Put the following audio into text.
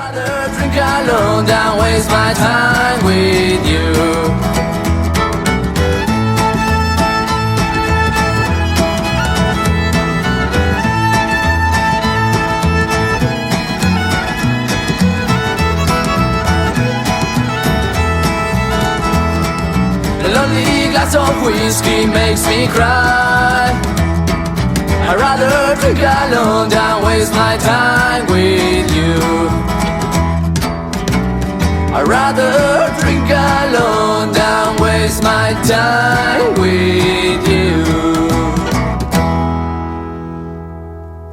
rather drink alone than waste my time with you. A lonely glass of whiskey makes me cry. I'd rather drink alone than waste my time with you. I'd rather drink alone than waste my time with you.